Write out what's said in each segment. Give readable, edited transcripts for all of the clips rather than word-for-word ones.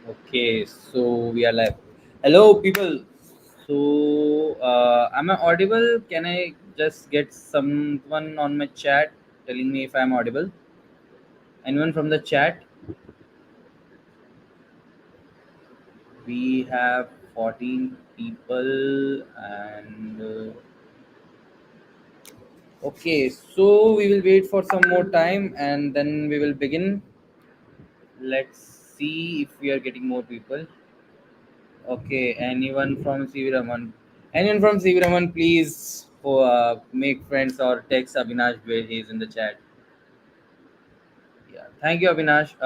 Okay, so we are live. Hello, people. Am I audible? Can I just get someone on my chat telling me if I'm audible? Anyone from the chat? We have 14 people, and okay, so we will wait for some more time and then we will begin. Let's see if we are getting more people. Okay, anyone from CV Raman? Anyone from CV Raman, please make friends or text Avinash where he is in the chat. Yeah, thank you, Avinash.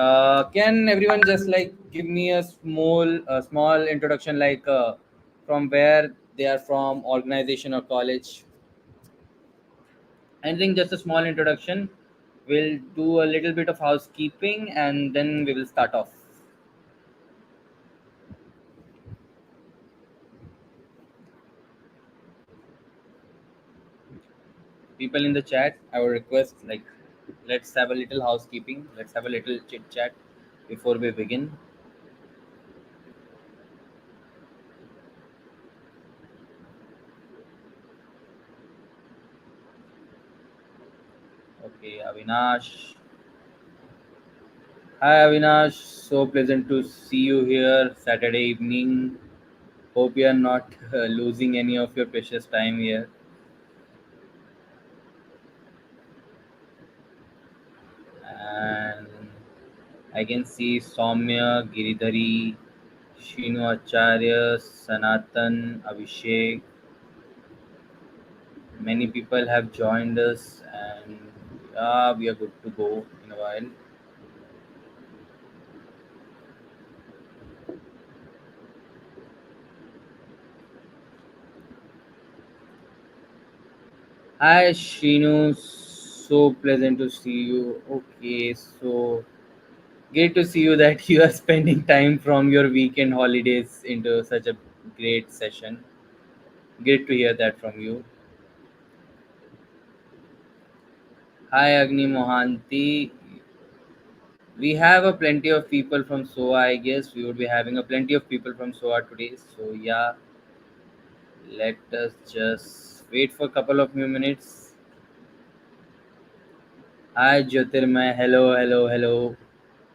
Can everyone just like give me a small introduction, like from where they are from, organization or college? Anything, just a small introduction. We'll do a little bit of housekeeping and then we will start off. People in the chat, I would request, like, let's have a little housekeeping, let's have a little chit chat before we begin. Okay, Avinash. Hi, Avinash. So pleasant to see you here Saturday evening. Hope you are not losing any of your precious time here. And I can see Soumya, Giridhari, Shinu Acharya, Sanatan, Abhishek. Many people have joined us, and yeah, we are good to go in a while. Hi, Shinu. So pleasant to see you. Okay, so great to see you that you are spending time from your weekend holidays into such a great session. Great to hear that from you. Hi, Agni Mohanty. We have a plenty of people from SOA. I guess we would be having a plenty of people from SOA today. So yeah, let us just wait for a couple of few minutes. Hi, Jyotirmay. Hello, hello, hello.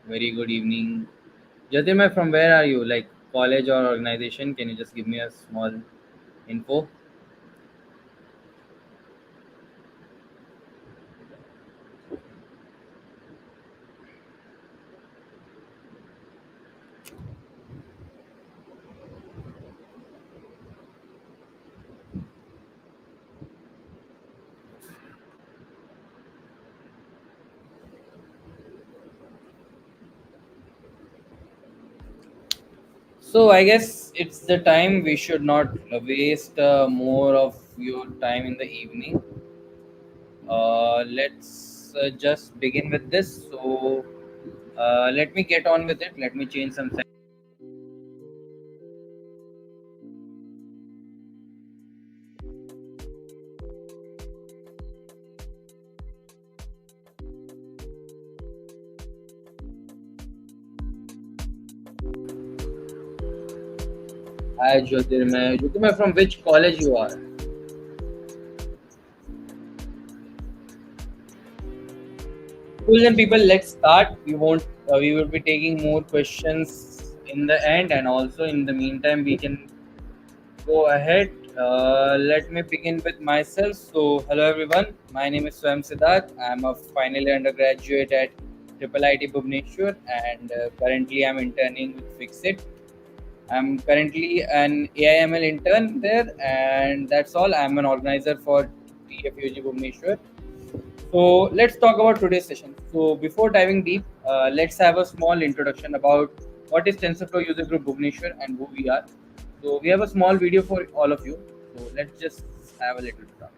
Very good evening. Jyotirmay, from where are you? Like college or organization? Can you just give me a small info? So I guess it's the time we should not waste more of your time in the evening. Let's just begin with this. So let me get on with it. Let me change some. Hi, Jyotirmay. Jyotirmay, from which college you are? Cool, then people, let's start. We will be taking more questions in the end, and also in the meantime, we can go ahead. Let me begin with myself. So, hello everyone. My name is Swam Siddharth. I'm a final year undergraduate at IIIT Bhubaneswar, and currently I'm interning with Fixit. I'm currently an AIML intern there, and that's all. I'm an organizer for TFUG Bhubaneswar. So let's talk about today's session. So before diving deep, let's have a small introduction about what is TensorFlow User Group Bhubaneswar and who we are. So we have a small video for all of you. So let's just have a little talk.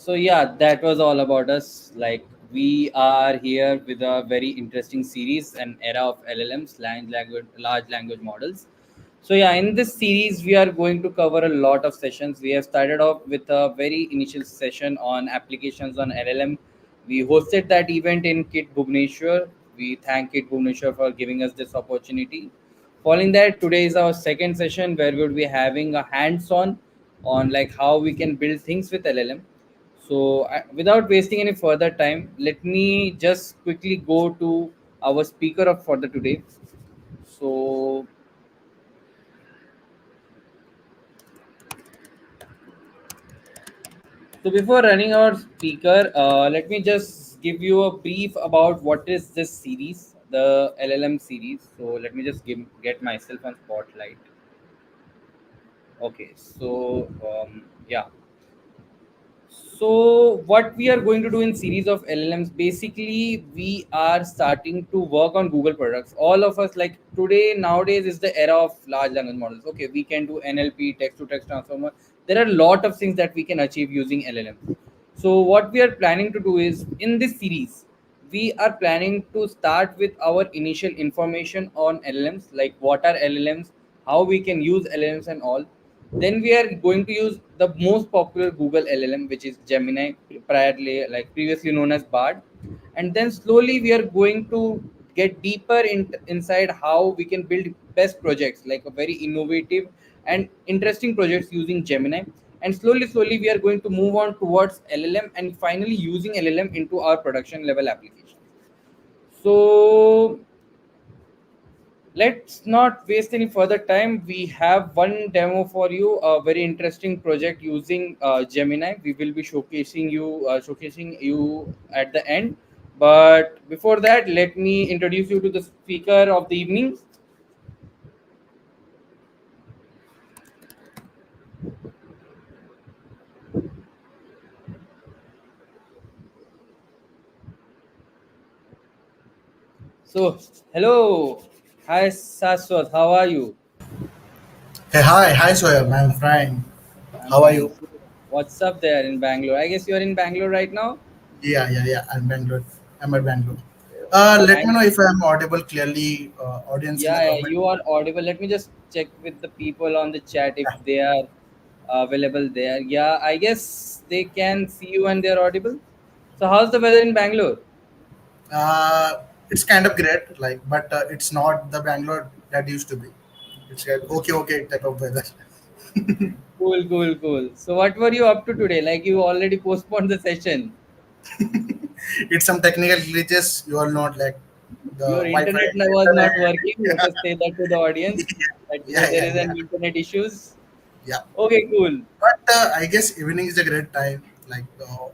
So yeah, that was all about us. Like we are here with a very interesting series, an era of LLMs, large language models. So yeah, in this series we are going to cover a lot of sessions. We have started off with a very initial session on applications on LLM. We hosted that event in Kit Bhubaneswar. We thank Kit Bhubaneswar for giving us this opportunity. Following that, today is our second session where we will be having a hands-on like how we can build things with LLM. So, without wasting any further time, let me just quickly go to our speaker of for the today. So, so before running our speaker, let me just give you a brief about what is this series, the LLM series. So, let me just get myself on spotlight. Okay, so yeah. So what we are going to do in series of LLMs, basically we are starting to work on Google products. All of us, like today nowadays is the era of large language models. Okay, we can do NLP, text to text transformer. There are a lot of things that we can achieve using LLMs. So what we are planning to do is in this series, we are planning to start with our initial information on LLMs, like what are LLMs, how we can use LLMs and all. Then we are going to use the most popular Google LLM, which is Gemini, previously known as Bard. And then slowly we are going to get deeper inside how we can build best projects, like a very innovative and interesting projects using Gemini. And slowly we are going to move on towards LLM and finally using LLM into our production level applications. So let's not waste any further time. We have one demo for you, a very interesting project using Gemini. We will be showcasing you at the end. But before that, let me introduce you to the speaker of the evening. So, hello, hi Saswat, how are you? Hey, hi, Soyam. I'm fine. I'm How are fine. you? So, what's up there in Bangalore? I guess you're in Bangalore right now. Yeah. I'm Bangalore. I'm at Bangalore. Let me Thank know if I'm audible clearly, audience in the Yeah, comment. you are audible. Let me just check with the people on the chat if they are available there. Yeah, I guess they can see you and they're audible. So, how's the weather in Bangalore? It's kind of great, like, but it's not the Bangalore that used to be. It's like okay type of weather. Cool, cool, cool. So, what were you up to today? Like, you already postponed the session. It's some technical glitches. You are not like the Your Wi-Fi, internet was not working. Let us internet. say that to the audience that there is Yeah. an internet issues. Yeah. Okay, cool. But I guess evening is a great time. Like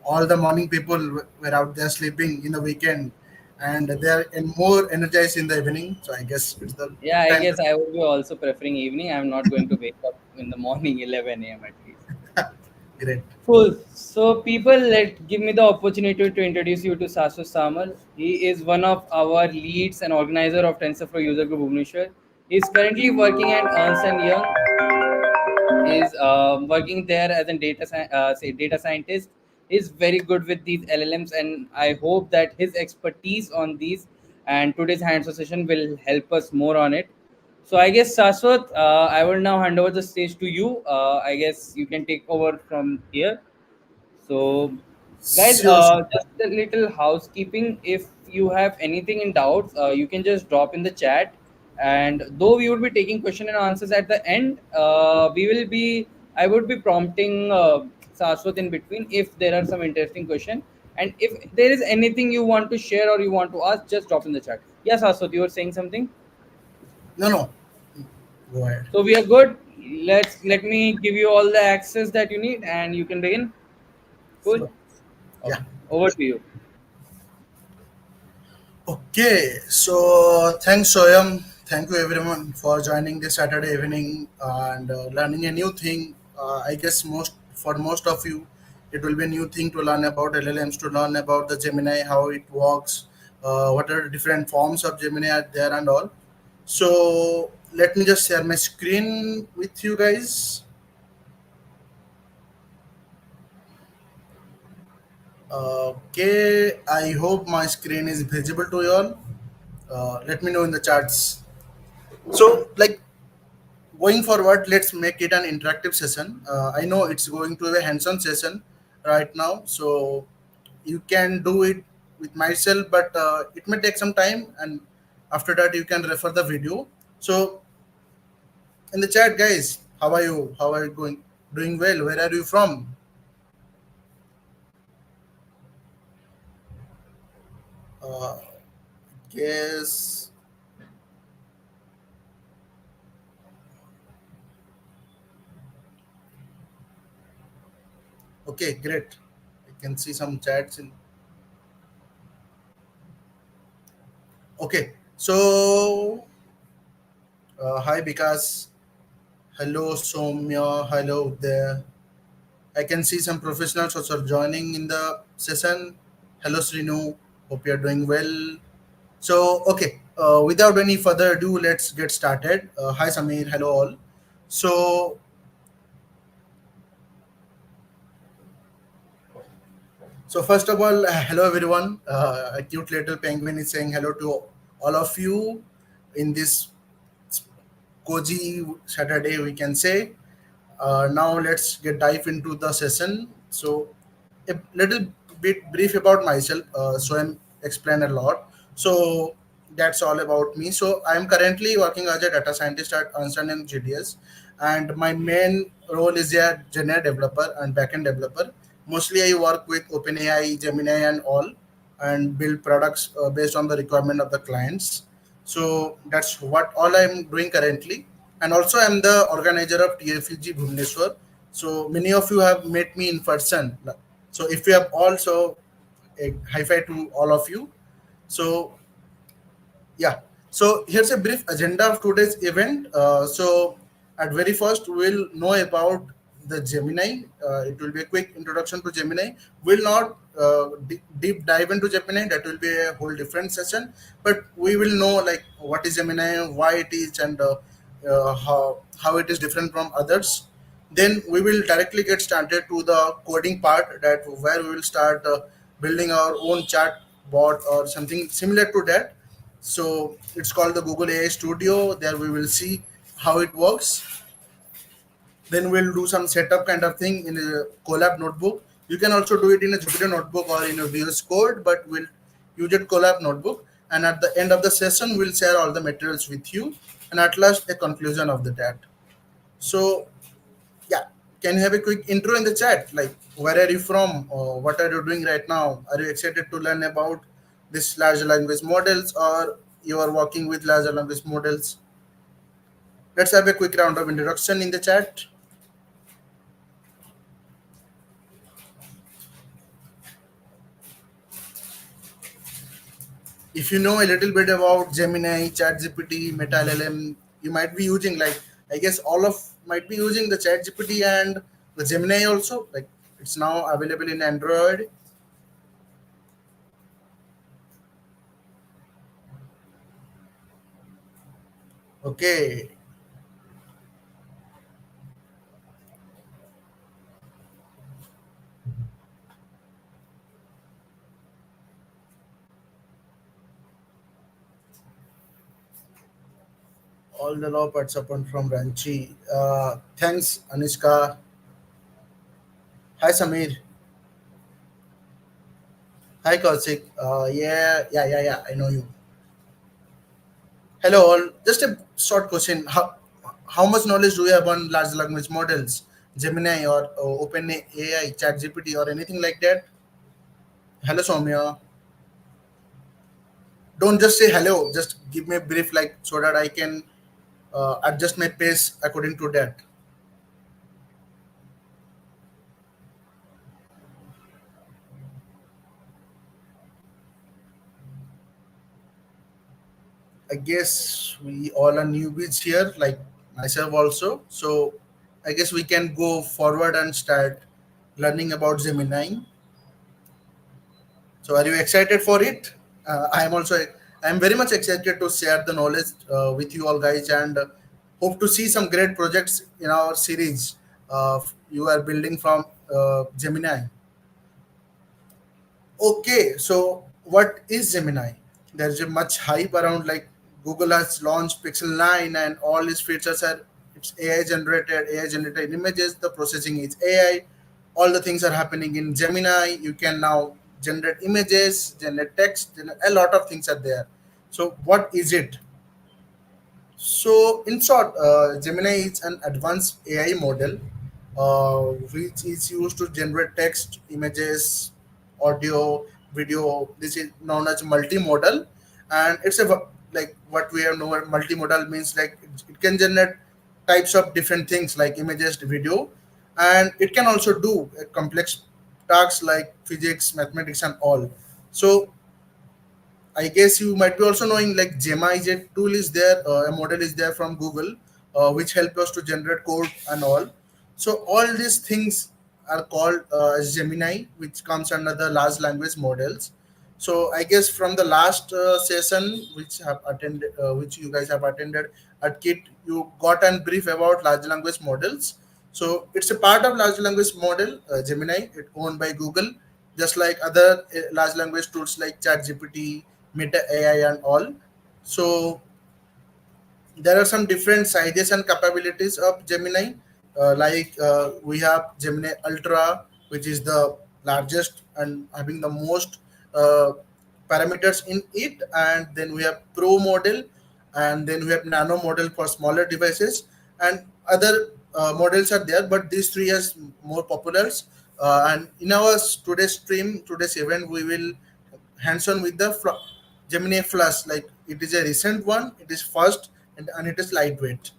all the morning people were out there sleeping in the weekend, and they are more energized in the evening. So I guess it's the Yeah, good I time guess I would be also preferring evening. I'm not going to wake up in the morning 11 a.m. at least. to great. Cool. So, people, let give me the opportunity to introduce you to Sasu Samal. He is one of our leads and organizer of TensorFlow User Group Bhubaneswar. He is currently working at Ernst and Young, is working there as a data scientist. He's very good with these LLMs, and I hope that his expertise on these and today's hands-on session will help us more on it. So I guess Saswat, I will now hand over the stage to you. I guess you can take over from here. So, guys, Sure. just a little housekeeping. If you have anything in doubts, you can just drop in the chat. And though we would be taking question and answers at the end, I would be prompting Saswat in between if there are some interesting question. And if there is anything you want to share or you want to ask, just drop in the chat. Yes, Saswat, you were saying something. No. Go ahead. So we are good. Let me give you all the access that you need, and you can begin. Cool. Sure. Yeah. Okay. Over to you. Okay. So thanks, Soyam. Thank you everyone for joining this Saturday evening and learning a new thing. I guess most of you, it will be a new thing to learn about LLMs, to learn about the Gemini, how it works, what are the different forms of Gemini are there and all. So let me just share my screen with you guys. Okay, I hope my screen is visible to you all. Let me know in the charts. So, like going forward, let's make it an interactive session. I know it's going to be a hands-on session right now, so you can do it with myself, but it may take some time, and after that, you can refer the video. So, in the chat, guys, how are you? How are you going? Doing well. Where are you from? Uh, yes. Okay, great. I can see some chats in. Okay, so hi Vikas, hello Somya, hello there. I can see some professionals also joining in the session. Hello Srinu, hope you're doing well. So okay, without any further ado, let's get started. Hi Samir, hello all. So first of all, hello everyone. A cute little penguin is saying hello to all of you in this cozy Saturday, we can say. Now let's get dive into the session. So a little bit brief about myself. So I'm explain a lot. So that's all about me. So I'm currently working as a data scientist at Ernst and GDS, and my main role is a Gemini developer and backend developer. Mostly I work with OpenAI, Gemini, and all, and build products based on the requirement of the clients. So that's what all I'm doing currently, and also I'm the organizer of TFUG Bhubaneswar. So many of you have met me in person. So if you have also a high five to all of you. So yeah. So here's a brief agenda of today's event. So at very first, we'll know about the Gemini. It will be a quick introduction to Gemini. We'll not deep dive into Gemini. That will be a whole different session. But we will know like what is Gemini, why it is, and how it is different from others. Then we will directly get started to the coding part, that where we will start building our own chat bot or something similar to that. So it's called the Google AI Studio. There we will see how it works. Then we'll do some setup kind of thing in a Colab notebook. You can also do it in a Jupyter notebook or in a VS Code, but we'll use it Colab notebook. And at the end of the session, we'll share all the materials with you. And at last, a conclusion of the that. So yeah, can you have a quick intro in the chat? Like, where are you from? Or what are you doing right now? Are you excited to learn about this large language models, or you are working with large language models? Let's have a quick round of introduction in the chat. If you know a little bit about Gemini, ChatGPT, Meta LLM, you might be using, like, I guess all of might be using the ChatGPT and the Gemini also. Like, it's now available in Android. Okay, all the law parts upon from Ranchi. Thanks, Anushka. Hi, Samir. Hi, Kaushik. Yeah. I know you. Hello, all. Just a short question. How much knowledge do you have on large language models, Gemini or Open AI, ChatGPT, or anything like that? Hello, Soumya. Don't just say hello. Just give me a brief, like, so that I can adjust my pace according to that. I guess we all are newbies here, like myself also. So I guess we can go forward and start learning about Gemini. So are you excited for it? I am also. I am very much excited to share the knowledge with you all guys, and hope to see some great projects in our series you are building from Gemini. Okay, so what is Gemini? There's a much hype around, like Google has launched Pixel 9 and all its features are it's AI generated images, the processing is AI, all the things are happening in Gemini. You can now generate images, generate text, a lot of things are there. So what is it? So, in short, Gemini is an advanced AI model which is used to generate text, images, audio, video. This is known as multimodal, and it's like what we have known. Multimodal means like it can generate types of different things like images, video, and it can also do complex tasks like physics, mathematics, and all. So I guess you might be also knowing like Gemma is a tool is there, a model is there from Google, which help us to generate code and all. So all these things are called as Gemini, which comes under the large language models. So I guess from the last session which you guys have attended at KIT, you got a brief about large language models. So it's a part of large language model, Gemini, it owned by Google, just like other large language tools like ChatGPT, Meta AI, and all. So there are some different sizes and capabilities of Gemini. We have Gemini Ultra, which is the largest and having the most uh, parameters in it, and then we have Pro model, and then we have Nano model for smaller devices, and other models are there. But these three are more popular. And in our today's event, we will hands-on with the Gemini Plus. Like it is a recent one, it is fast and it is lightweight.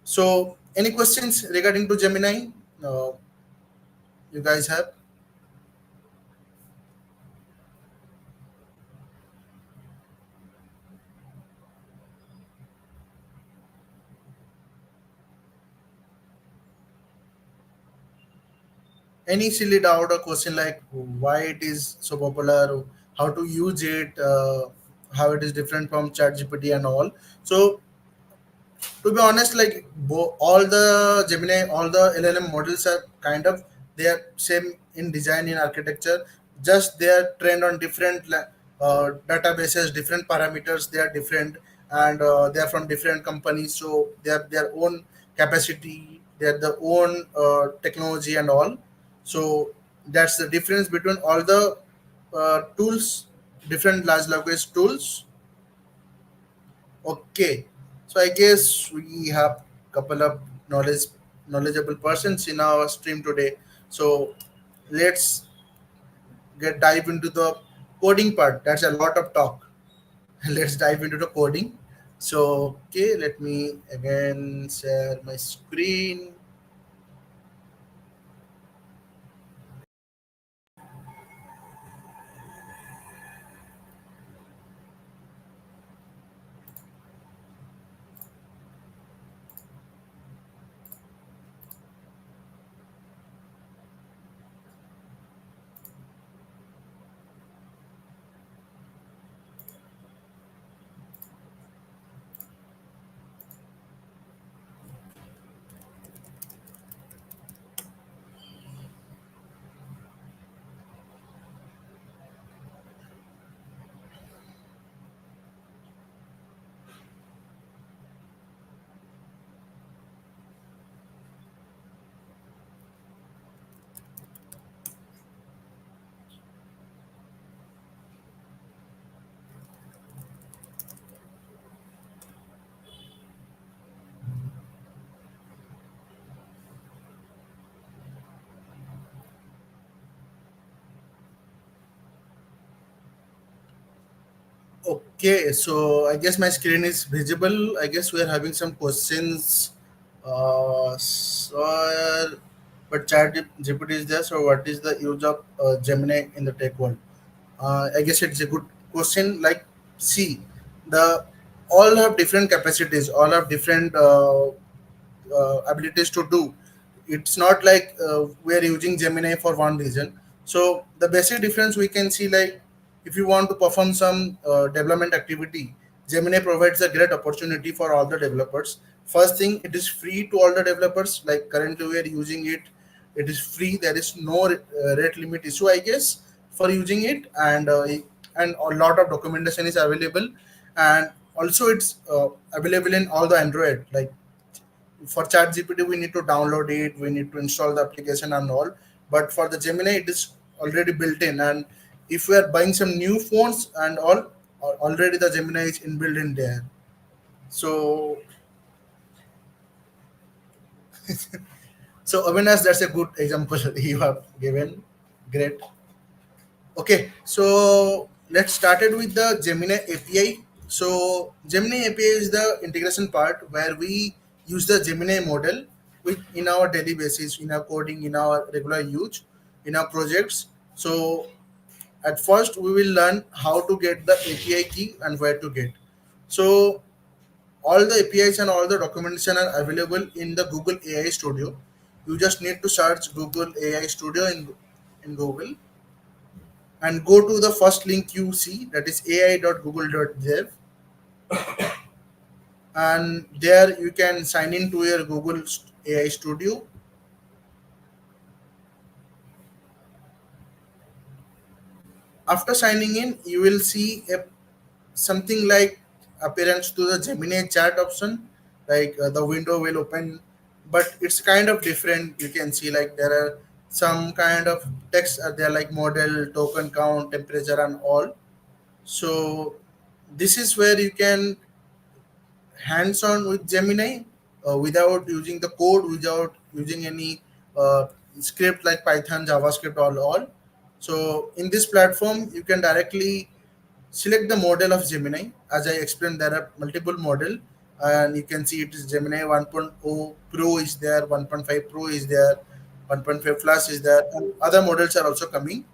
So, any questions regarding to Gemini? Uh, you guys have any silly doubt or question like why it is so popular, how to use it, how it is different from ChatGPT and all. So to be honest, like all the Gemini, all the LLM models are kind of they are same in design in architecture. Just they are trained on different databases, different parameters. They are different, and they are from different companies. So they have their own capacity. They have their own technology and all. So that's the difference between all the tools, different large language tools. Okay, so I guess we have couple of knowledgeable persons in our stream today. So let's get dive into the coding part. That's a lot of talk. Let's dive into the coding. So okay, let me again share my screen. Okay, so I guess my screen is visible. I guess we are having some questions. But Chat GPT is there. So, what is the use of Gemini in the tech world? I guess it's a good question. Like, see, the all have different capacities, all have different abilities to do. It's not like we are using Gemini for one reason. So the basic difference we can see, like if you want to perform some development activity, Gemini provides a great opportunity for all the developers. First thing, it is free to all the developers. Like currently we are using it, it is free. There is no rate limit issue, I guess. for using it, and a lot of documentation is available, and also it's available in all the Android. Like for chat gpt we need to download it, we need to install the application and all, but for the Gemini it is already built in. And if we are buying some new phones and all, already the Gemini is inbuilt in there. So Avinas, that's a good example you have given. Great. Okay, so let's start it with the Gemini API. So Gemini API is the integration part where we use the Gemini model with in our daily basis, in our coding, in our regular use, in our projects. So at first we will learn how to get the API key and where to get. So all the APIs and all the documentation are available in the Google AI Studio. You just need to search Google AI Studio in Google and go to the first link you see, that is ai.google.dev, and there you can sign in to your Google AI Studio. After signing in you will see something like appearance to the Gemini chat option, like the window will open, but it's kind of different. You can see like there are some kind of text there, like model, token count, temperature and all. So this is where you can hands-on with Gemini without using the code, without using any script like Python, JavaScript, all. So in this platform, you can directly select the model of Gemini. As I explained, there are multiple model, and you can see it is Gemini 1.0 Pro is there, 1.5 Pro is there, 1.5 Plus is there, and other models are also coming.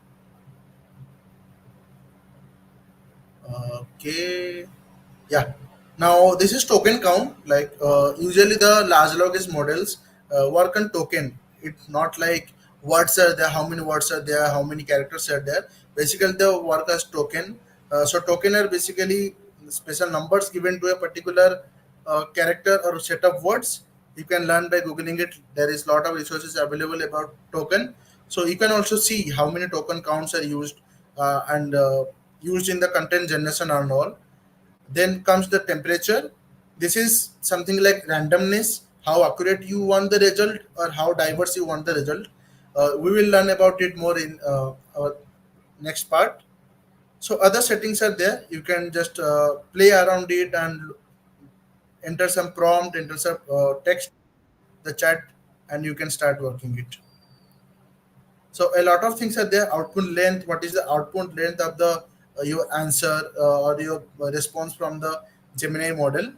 Okay. Yeah. Now this is token count. Like usually the large language models work on token. It's not like words are there, how many words are there, how many characters are there. Basically, the work as token. So token are basically special numbers given to a particular character or set of words. You can learn by googling it. There is lot of resources available about token. So you can also see how many token counts are used and used in the content generation and all. Then comes the temperature. This is something like randomness, how accurate you want the result or how diverse you want the result. We will learn about it more in our next part. So other settings are there. You can just play around it and enter some prompt, enter some text, the chat, and you can start working it. So a lot of things are there. Output length. What is the output length of the your answer or your response from the Gemini model?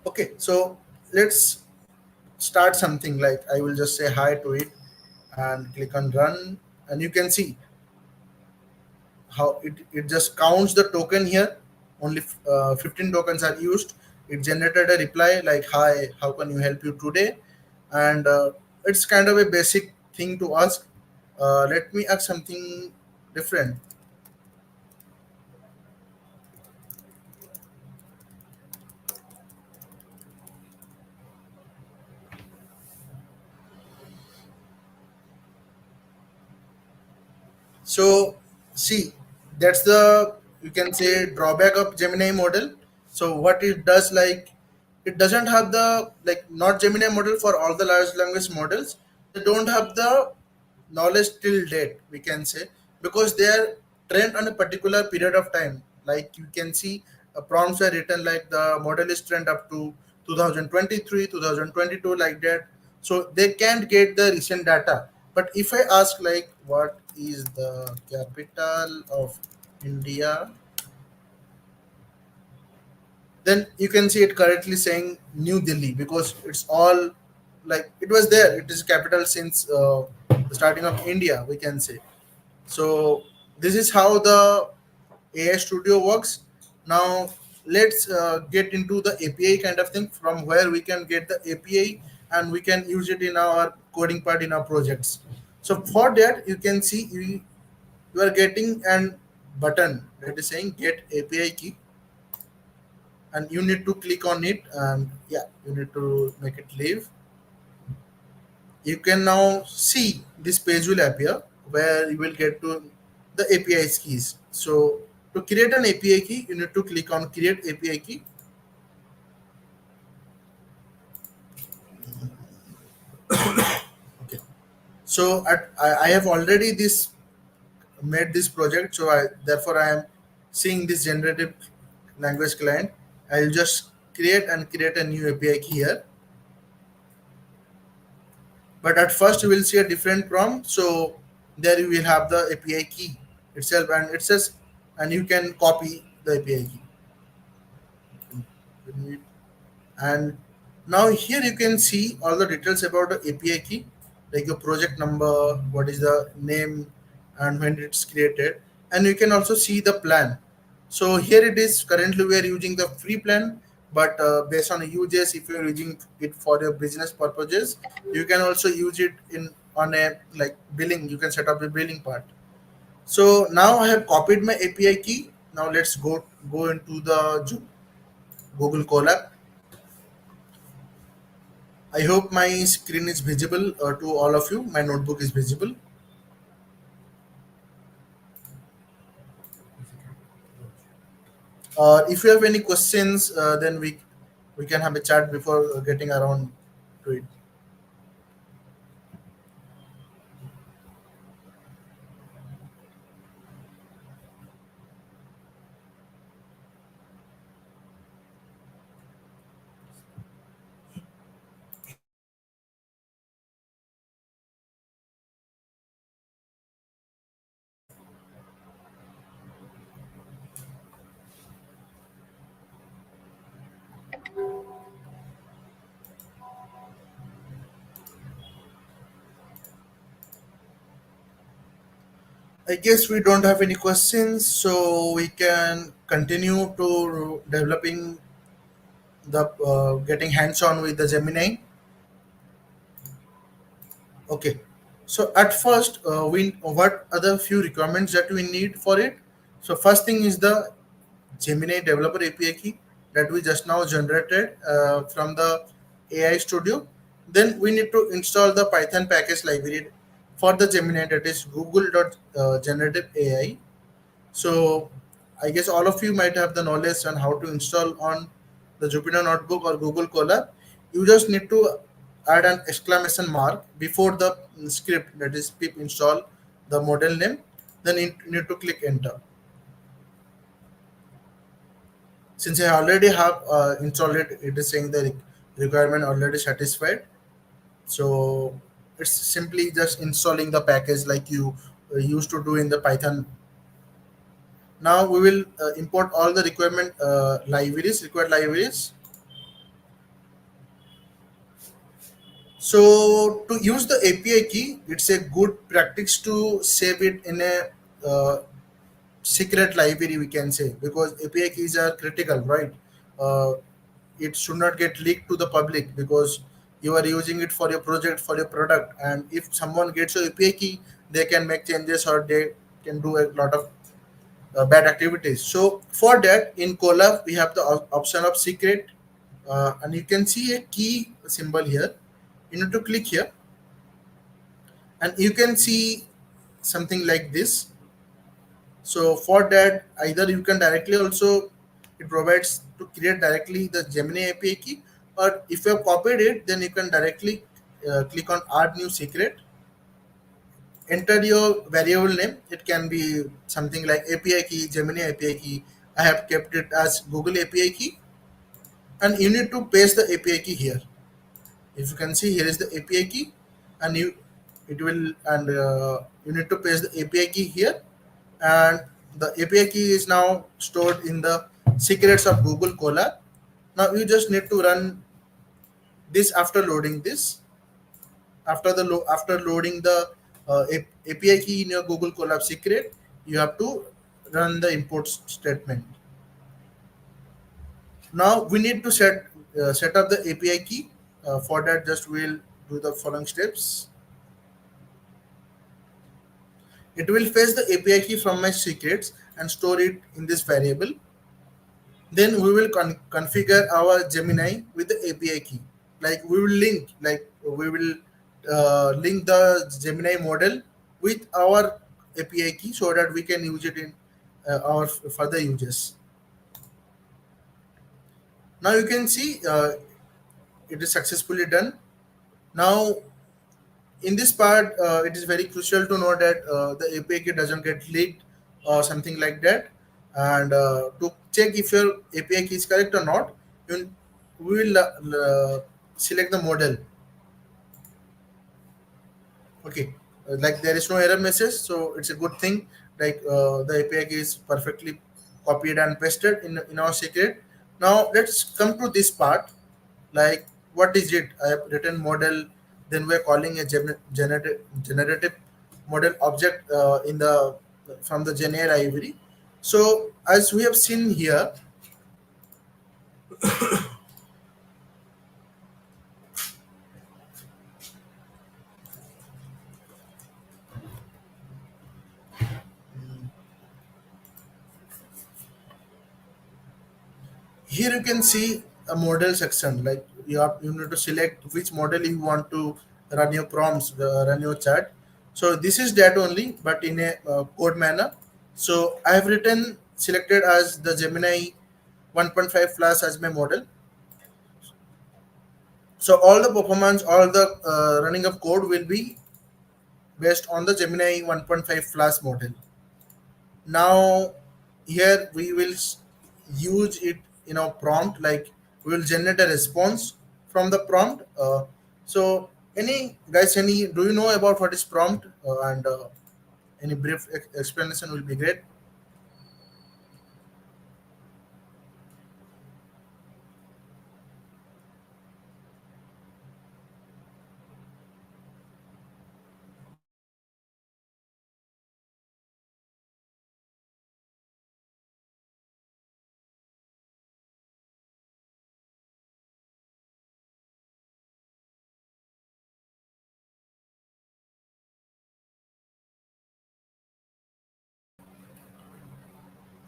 Okay, so let's start something. Like I will just say hi to it and click on run, and you can see how it just counts the token here. Only 15 tokens are used. It generated a reply like hi, how can you help you today? And it's kind of a basic thing to ask. Let me ask something different. So see, that's the, you can say, drawback of Gemini model. So what it does, like it doesn't have the, like, not Gemini model, for all the large language models, they don't have the knowledge till date, we can say, because they are trained on a particular period of time. Like you can see prompts are written like the model is trained up to 2023, 2022, like that. So they can't get the recent data. But if I ask like what is the capital of India, then you can see it correctly saying New Delhi, because it's all like it was there. It is capital since the starting of India, we can say. So this is how the AI Studio works. Now let's get into the API kind of thing, from where we can get the API and we can use it in our coding part in our projects. So for that, you can see you are getting an button that is saying get API key, and you need to click on it, and yeah, you need to make it live. you can now see this page will appear where you will get to the API keys. So to create an API key, you need to click on create API key. Okay. So I have already this made this project. So therefore I am seeing this generative language client. I'll just create a new API key here. But at first you will see a different prompt. So there you will have the API key itself, and it says, and you can copy the API key. And now here you can see all the details about the API key, like your project number, what is the name, and when it's created. And you can also see the plan. So here it is. Currently we are using the free plan, but based on uses, if you are using it for your business purposes, you can also use it in on a like billing. You can set up the billing part. So now I have copied my API key. Now let's go into the Google Colab. I hope my screen is visible to all of you. My notebook is visible. If you have any questions, then we can have a chat before getting around to it. I guess we don't have any questions, so we can continue to developing the getting hands on with the Gemini. Okay. So at first, we what are the few requirements that we need for it? So first thing is the Gemini developer API key that we just now generated from the AI Studio. Then we need to install the Python package library for the Gemini, that is Google.generative AI. So I guess all of you might have the knowledge on how to install on the Jupyter Notebook or Google Colab. You just need to add an exclamation mark before the script, that is pip install the model name. Then you need to click enter. Since I already have installed it, it is saying the requirement already satisfied. So it's simply just installing the package like you used to do in the Python. Now we will import all the required libraries. So to use the API key, it's a good practice to save it in a secret library, we can say, because API keys are critical, right? Uh, it should not get leaked to the public because you are using it for your project, for your product, and if someone gets your API key, they can make changes or they can do a lot of bad activities. So for that, in Colab, we have the option of secret, and you can see a key symbol here. You need to click here, and you can see something like this. So for that, either you can directly also it provides to create directly the Gemini API key, or if you have copied it, then you can directly click on add new secret. Enter your variable name. It can be something like API key, Gemini API key. I have kept it as Google API key, and you need to paste the API key here. If you can see, here is the API key, and you need to paste the API key here, and the API key is now stored in the secrets of Google Colab. Now you just need to run this after loading this. After loading the API key in your Google Colab secret, you have to run the import statement. Now we need to set up the API key. For that, just we'll do the following steps. It will fetch the API key from my secrets and store it in this variable. Then we will configure our Gemini with the API key. Like we will link, like we will link the Gemini model with our API key so that we can use it in our further uses. Now you can see it is successfully done. Now in this part, it is very crucial to know that the API key doesn't get leaked or something like that. And to check if your API key is correct or not, you we will select the model. Okay, like there is no error message, so it's a good thing. Like the API key is perfectly copied and pasted in our secret. Now let's come to this part. Like what is it? I have written model, then we're calling a generative model object in the from the Gen library. So as we have seen here, here you can see a model section. Like you need to select which model you want to run your prompts, run your chat. So this is that only, but in a code manner. So I have written selected as the Gemini 1.5 plus as my model. So all the performance, all the running of code will be based on the Gemini 1.5 plus model. Now here we will use it in our prompt, like we will generate a response from the prompt. So any guys, any do you know about what is prompt? And any brief explanation will be great.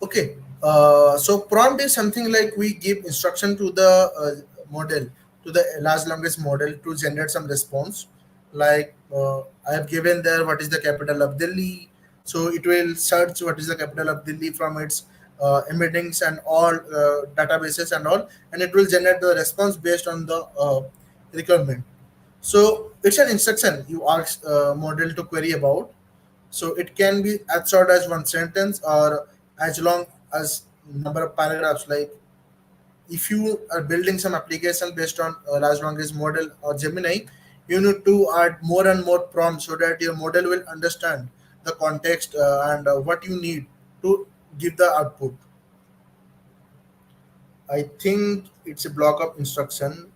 Okay, so prompt is something like we give instruction to the model, to the large language model to generate some response. Like I have given there what is the capital of Delhi, so it will search what is the capital of Delhi from its embeddings and all databases and all, and it will generate the response based on the requirement. So it's an instruction you ask model to query about, so it can be as short as one sentence or as long as number of paragraphs. Like if you are building some application based on a large language model or Gemini, you need to add more and more prompts so that your model will understand the context and what you need to give the output. I think it's a block of instruction.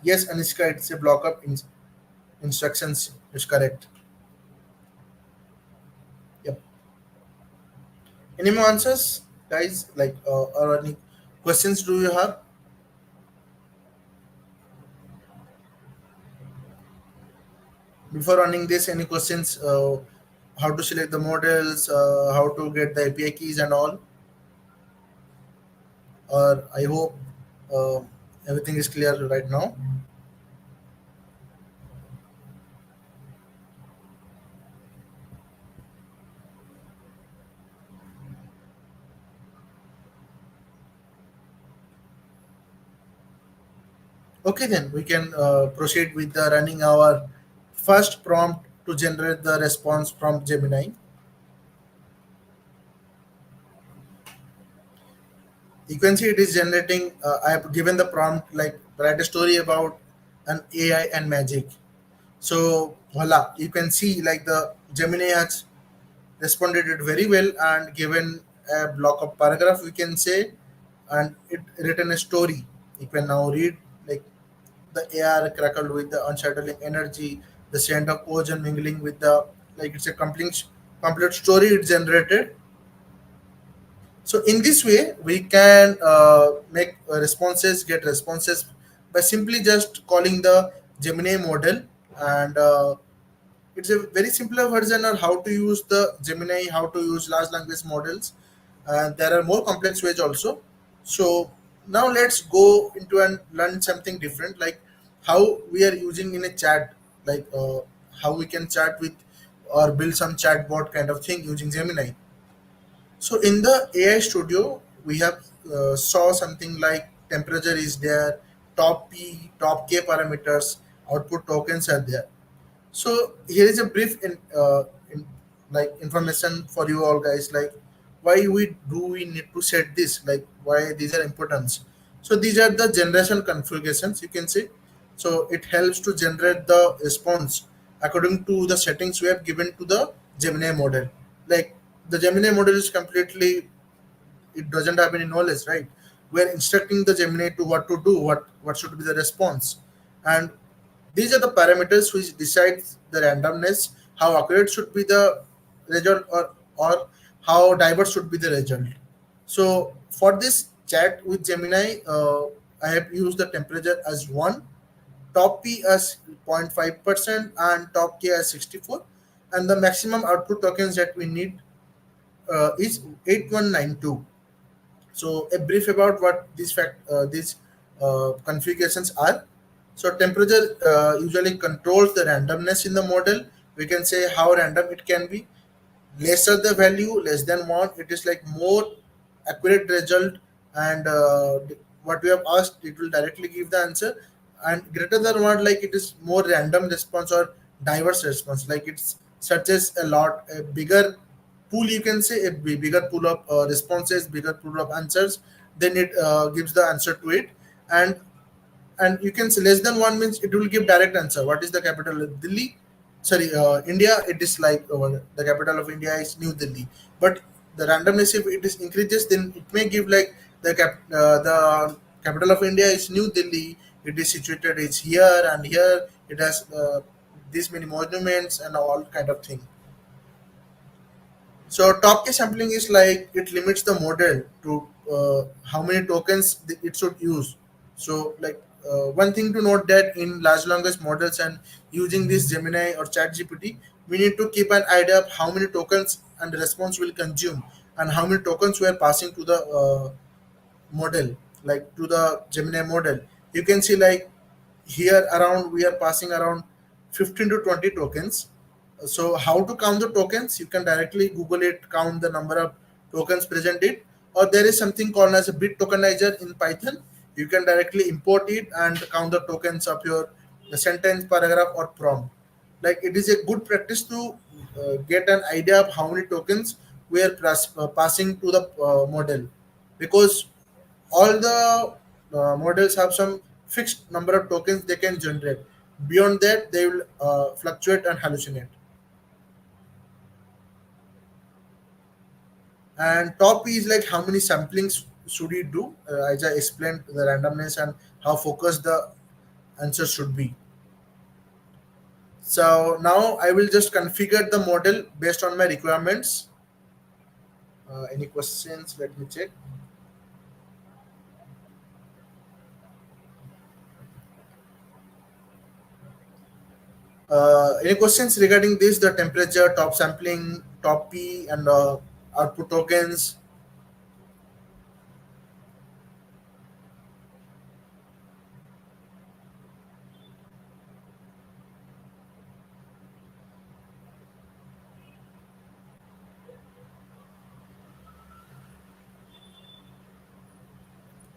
Yes, Aniska, it's a block of instructions. Is correct. Yep. Any more answers, guys? Like, or any questions do you have before running this? Any questions? How to select the models? How to get the API keys and all? Or I hope uh, everything is clear right now. Okay, then we can proceed with the running our first prompt to generate the response from Gemini. You can see it is generating. I have given the prompt like write a story about an AI and magic. So voila, you can see like the Gemini has responded it very well and given a block of paragraph we can say, and it written a story. You can now read like the air crackled with the unsettling energy, the scent of ozone mingling with the, like it's a complete story it generated. So in this way, we can make responses, get responses by simply just calling the Gemini model, and it's a very simpler version on how to use the Gemini, how to use large language models. There are more complex ways also. So now let's go into and learn something different, like how we are using in a chat. like how we can chat with or build some chatbot kind of thing using Gemini. So in the AI studio, we have saw something like temperature is there, top P, top K parameters, output tokens are there. So here is a brief like information for you all guys, like why we need to set this, like why these are important. So these are the generation configurations you can see. So it helps to generate the response according to the settings we have given to the Gemini model. Like the Gemini model is completely, it doesn't have any knowledge, right? We're instructing the Gemini to what to do, what should be the response, and these are the parameters which decide the randomness, how accurate should be the result, or how diverse should be the result. So for this chat with Gemini, I have used the temperature as 1, top P as 0.5%, and top K as 64, and the maximum output tokens that we need is 8192. So a brief about what these configurations are. So temperature usually controls the randomness in the model. We can say how random it can be. Lesser the value, less than 1, it is like more accurate result, and what we have asked, it will directly give the answer. And greater than 1, like it is more random response or diverse response, like it's searches a lot, a bigger pool, you can say a bigger pool of responses, bigger pool of answers, then it gives the answer to it. And you can say less than 1 means it will give direct answer. What is the capital of Delhi? Sorry, India, it is like the capital of India is New Delhi. But the randomness, if it is increases, then it may give like the capital of India is New Delhi, it is situated is here, and here it has this many monuments and all kind of thing. So top case sampling is like it limits the model to how many tokens it should use. So like one thing to note that in large language models and using this Gemini or Chat GPT, we need to keep an idea of how many tokens and the response will consume, and how many tokens we are passing to the model, like to the Gemini model. You can see like here around we are passing around 15 to 20 tokens. So how to count the tokens? You can directly Google it, count the number of tokens present it, or there is something called as a bit tokenizer in Python. You can directly import it and count the tokens of your the sentence, paragraph, or prompt. Like it is a good practice to get an idea of how many tokens we are passing to the model, because all the models have some fixed number of tokens they can generate. Beyond that, they will fluctuate and hallucinate. And top is like how many samplings should you do, as I explained the randomness and how focused the answer should be. So now I will just configure the model based on my requirements. Any questions? Let me check. Any questions regarding this, the temperature, top sampling, top P, and output tokens?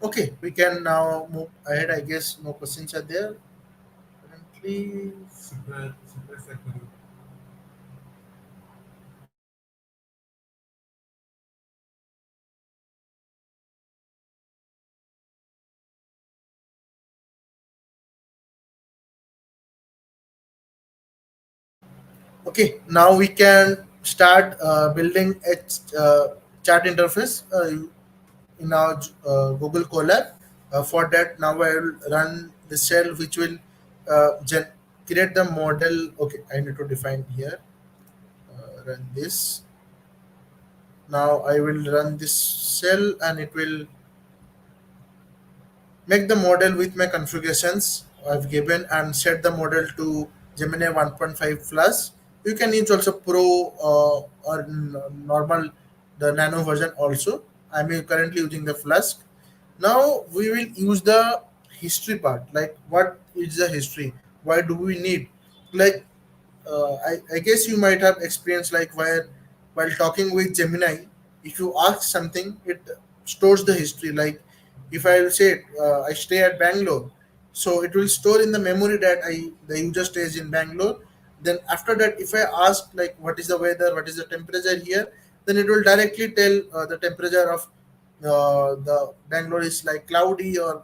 Okay, we can now move ahead. I guess no questions are there currently. Okay, now we can start building a chat interface in our Google Colab. For that, now I will run the shell which will create the model. Okay, I need to define here. Run this. Now I will run this shell, and it will make the model with my configurations I've given, and set the model to Gemini 1.5 plus. You can use also Pro or normal, the Nano version also. I'm currently using the Flask. Now we will use the history part. Like what is the history? Why do we need? like I guess you might have experienced like while talking with Gemini, if you ask something, it stores the history. Like if I will say I stay at Bangalore, so it will store in the memory that the user stays in Bangalore. Then after that, if I ask like what is the weather, what is the temperature here, then it will directly tell the temperature of the Bangalore is like cloudy or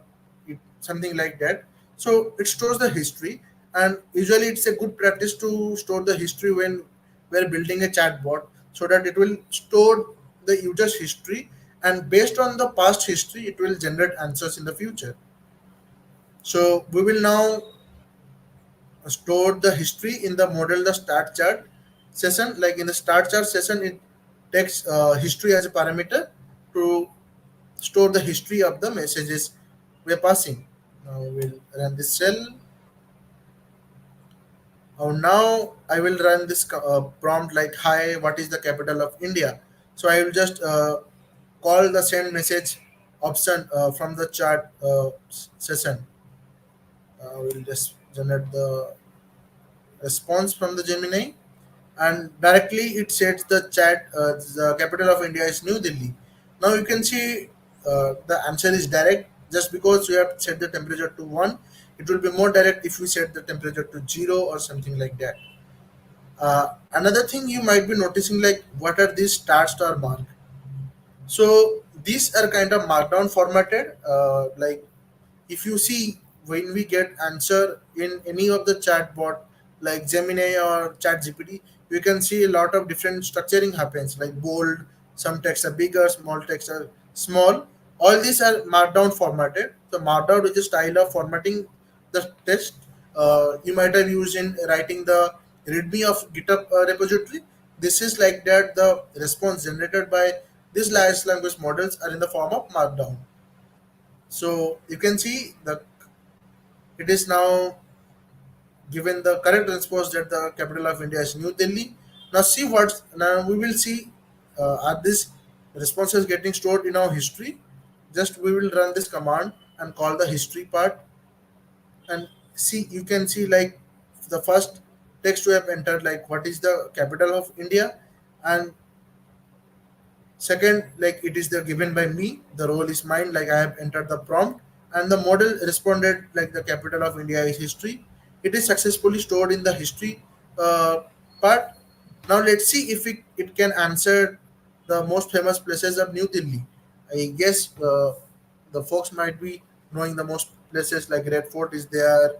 something like that. So it stores the history, and usually it's a good practice to store the history when we're building a chatbot, so that it will store the user's history, and based on the past history, it will generate answers in the future. So we will now store the history in the model the start chart session. Like in the start chart session, it takes history as a parameter to store the history of the messages we're passing. Now we'll run this cell. Now I will run this prompt like, "Hi, what is the capital of India?" So I will just call the send message option from the chat session. We'll just generate the response from the Gemini, and directly it sets the chat. The capital of India is New Delhi. Now you can see the answer is direct. Just because we have set the temperature to 1, it will be more direct if we set the temperature to 0 or something like that. Another thing you might be noticing, like what are these star star mark? So these are kind of markdown formatted. Like if you see when we get answer in any of the chatbot like Gemini or Chat GPT, you can see a lot of different structuring happens, like bold, some text are bigger, small text are small. All these are markdown formatted. The markdown is a style of formatting the text you might have used in writing the readme of GitHub repository. This is like that the response generated by these large language models are in the form of markdown. So you can see that it is now given the correct response that the capital of India is New Delhi. Now see what now we will see are these responses getting stored in our history. Just we will run this command and call the history part, and see you can see like the first text we have entered like what is the capital of India, and second, like it is the given by me, the role is mine, like I have entered the prompt, and the model responded like the capital of India is history. It is successfully stored in the history part. Now let's see if it can answer the most famous places of New Delhi. I guess the folks might be knowing the most places like Red Fort is there,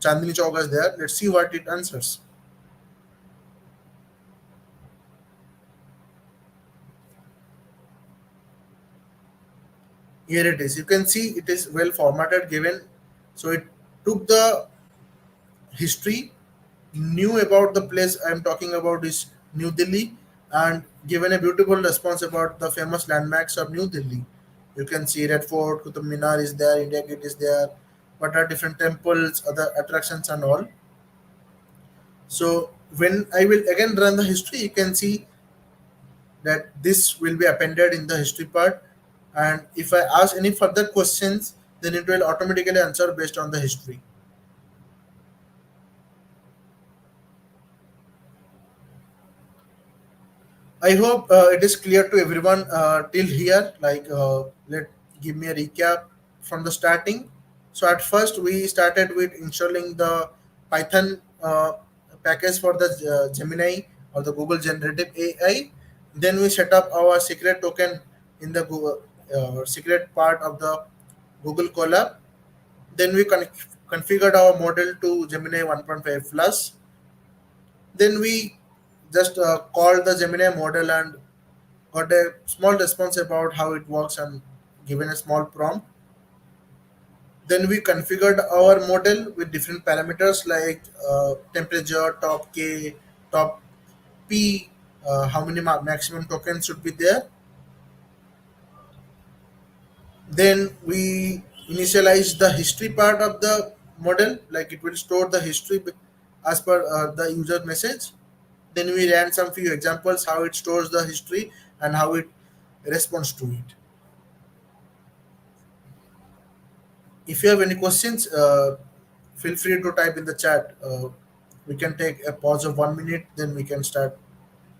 Chandni Chowk is there. Let's see what it answers. Here it is. You can see it is well formatted, given. So it took the history, knew about the place I am talking about is New Delhi, and given a beautiful response about the famous landmarks of New Delhi. You can see Red Fort, Qutub Minar is there, India Gate is there, what are different temples, other attractions and all. So when I will again run the history, you can see that this will be appended in the history part, and if I ask any further questions, then it will automatically answer based on the history. I hope it is clear to everyone till here. Like, let give me a recap from the starting. So at first we started with installing the Python package for the Gemini or the Google Generative AI. Then we set up our secret token in the Google secret part of the Google Colab. Then we configured our model to Gemini 1.5 Plus. Then we just called the Gemini model and got a small response about how it works and given a small prompt. Then we configured our model with different parameters like temperature, top K, top P, how many maximum tokens should be there. Then we initialize the history part of the model, like it will store the history as per the user message. Then we ran some few examples how it stores the history and how it responds to it. If you have any questions, feel free to type in the chat. We can take a pause of 1 minute, then we can start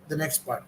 the next part.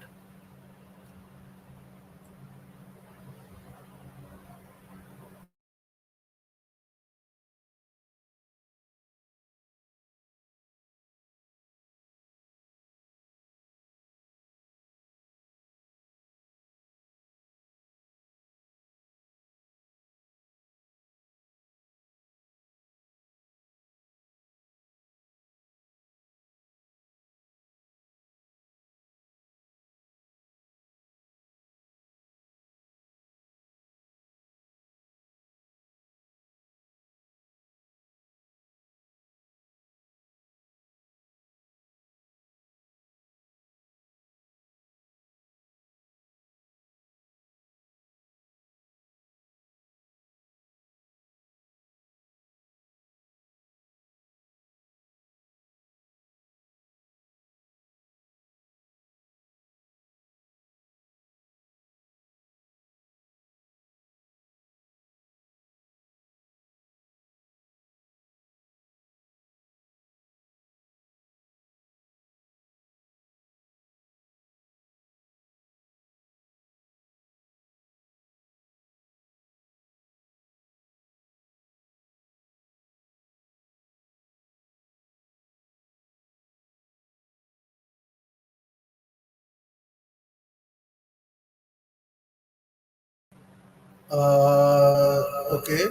Okay.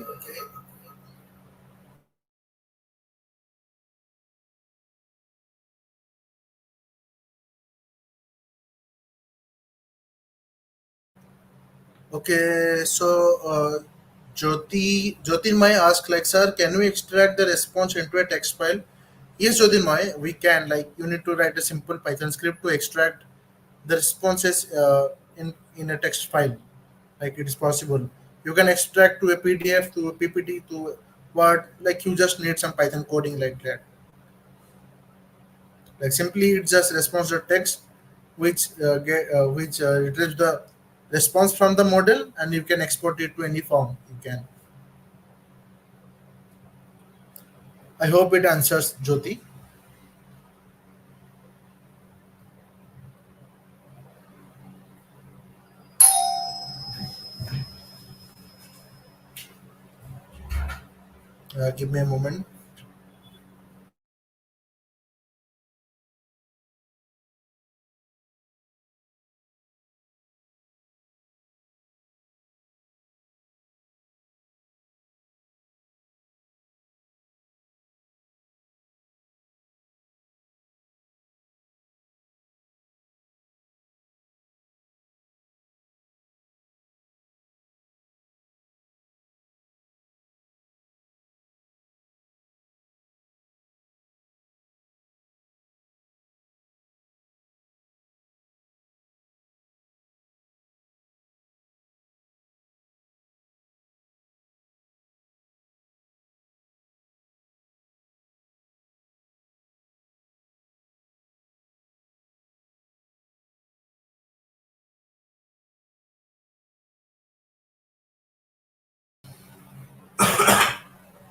Okay, so Jyotirmay asked, like, sir, can we extract the response into a text file? Yes, Jyotirmay, we can. Like, you need to write a simple Python script to extract the responses in a text file. Like, it is possible. You can extract to a PDF, to a PPT, to Word. Like, you just need some Python coding like that. Like, simply it's just response to text, which retrieves the response from the model, and you can export it to any form. You can. I hope it answers, Jyoti. Give me a moment.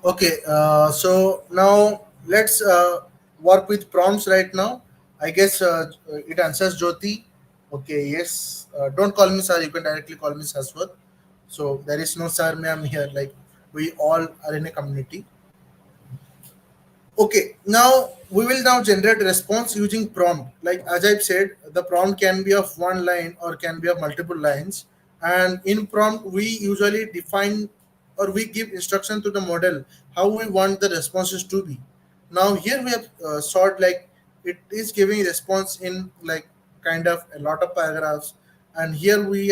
Okay, so now let's work with prompts right now. I guess it answers Jyoti. Okay, yes. Don't call me sir. You can directly call me Saswat. So there is no sir, ma'am here. Like, we all are in a community. Okay, now we will now generate response using prompt. Like, as I've said, the prompt can be of one line or can be of multiple lines. And in prompt, we usually define or we give instruction to the model how we want the responses to be. Now here we have sort, like, it is giving response in, like, kind of a lot of paragraphs, and here we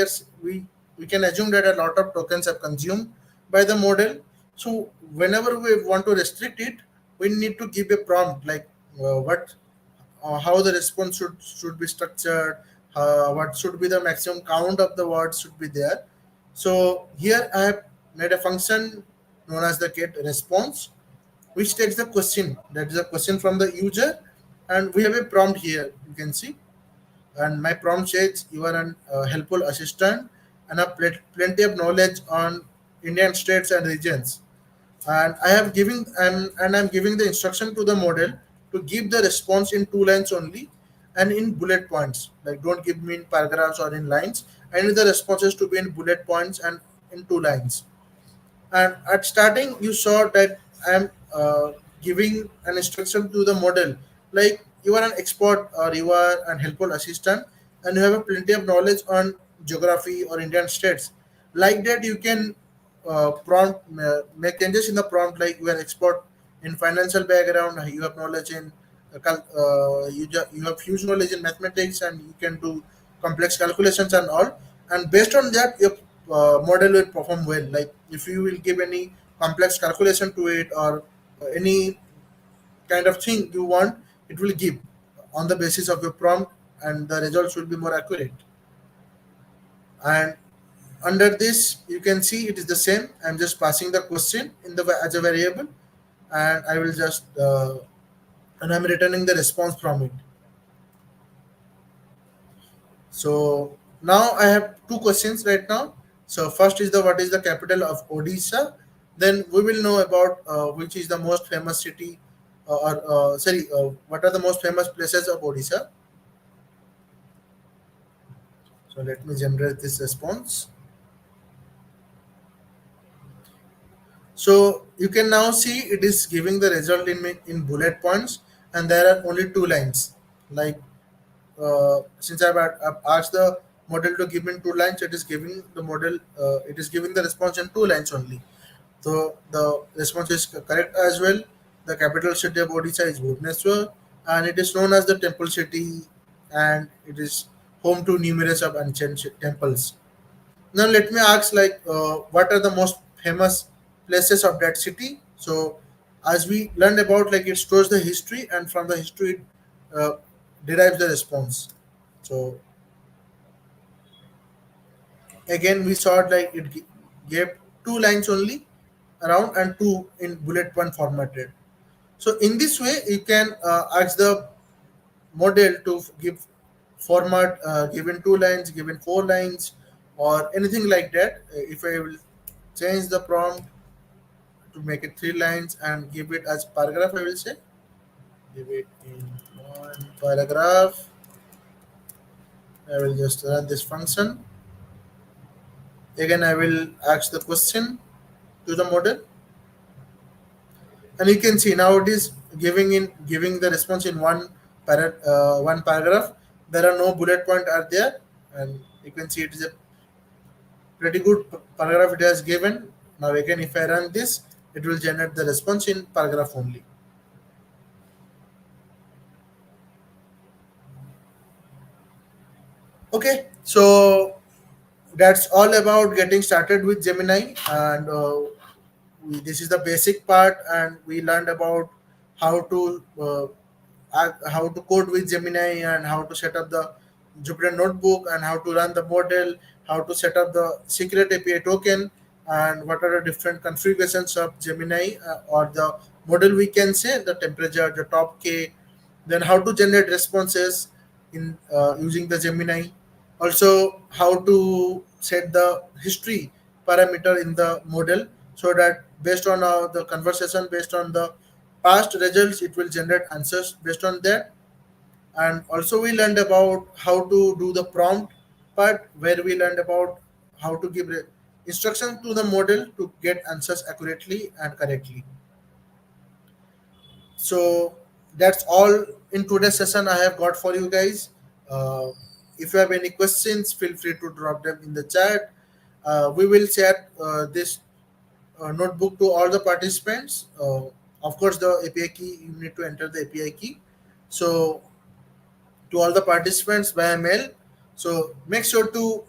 can assume that a lot of tokens are consumed by the model. So whenever we want to restrict it, we need to give a prompt, like, what how the response should be structured, what should be the maximum count of the words should be there. So here I have made a function known as the get response, which takes the question, that is a question from the user, and we have a prompt here, you can see. And my prompt says, you are an helpful assistant and have plenty of knowledge on Indian states and regions. And I have giving and I'm giving the instruction to the model to give the response in two lines only and in bullet points. Like don't give me in paragraphs or in lines. I need the responses to be in bullet points and in two lines. And at starting, you saw that I am giving an instruction to the model, like you are an expert or you are an helpful assistant, and you have a plenty of knowledge on geography or Indian states. Like that, you can prompt make changes in the prompt, like you are expert in financial background, you have knowledge in you have huge knowledge in mathematics, and you can do complex calculations and all. And based on that, your model will perform well. Like if you will give any complex calculation to it or any kind of thing you want, it will give on the basis of your prompt, and the results will be more accurate. And under this, you can see it is the same. I'm just passing the question in the as a variable, and I will just and I'm returning the response from it. So now I have two questions right now. So first is the what is the capital of Odisha? Then we will know about which is the most famous city, what are the most famous places of Odisha? So let me generate this response. So you can now see it is giving the result in bullet points, and there are only two lines. Like since I've asked the model to give me two lines, it is giving the model it is giving the response in two lines only. So the response is correct as well. The capital city of Odisha is Bhubaneswar, and it is known as the temple city, and it is home to numerous of ancient temples. Now let me ask, like, what are the most famous places of that city? So, as we learned about, like, it stores the history, and from the history, it derives the response. So, again, we saw it like it gave two lines only around and two in bullet point formatted. So, in this way, you can ask the model to give format given two lines, given four lines, or anything like that. If I will change the prompt to make it three lines and give it as paragraph, I will say give it in one paragraph. I will just run this function. Again, I will ask the question to the model, and you can see now it is giving the response in one paragraph. There are no bullet point are there, and you can see it is a pretty good paragraph it has given. Now again, if I run this, it will generate the response in paragraph only. Okay, so that's all about getting started with Gemini, and this is the basic part, and we learned about how to how to code with Gemini, and how to set up the Jupyter notebook, and how to run the model, how to set up the secret API token, and what are the different configurations of Gemini or the model, we can say the temperature, the top K, then how to generate responses in using the Gemini, also how to set the history parameter in the model, so that based on the conversation, based on the past results, it will generate answers based on that. And also we learned about how to do the prompt part, where we learned about how to give instruction to the model to get answers accurately and correctly. So that's all in today's session I have got for you guys. If you have any questions, feel free to drop them in the chat. We will share this notebook to all the participants. Of course, the API key, you need to enter the API key. So to all the participants via mail. So make sure to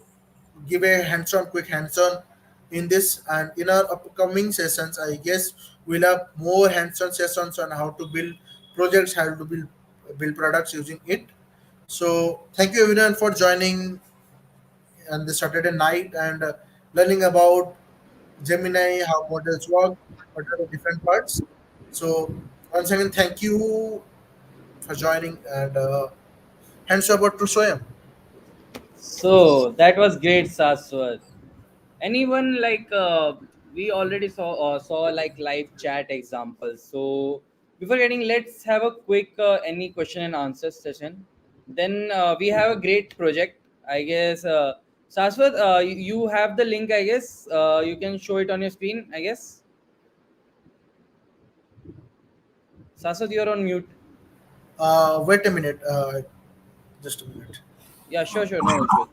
give a hands-on, quick hands-on in this, and in our upcoming sessions, I guess we'll have more hands-on sessions on how to build projects, how to build products using it. So thank you everyone for joining on the Saturday night and learning about Gemini, how models work, what are the different parts. So once again, thank you for joining, and hands over to Soyam. So that was great, Saswat. Anyone like we already saw like live chat examples. So before getting, let's have a quick any question and answer session. Then we have a great project, I guess. Saswat, you have the link, I guess. You can show it on your screen, I guess. Saswat, you're on mute. Wait a minute. Just a minute. Yeah, sure, sure, no issues.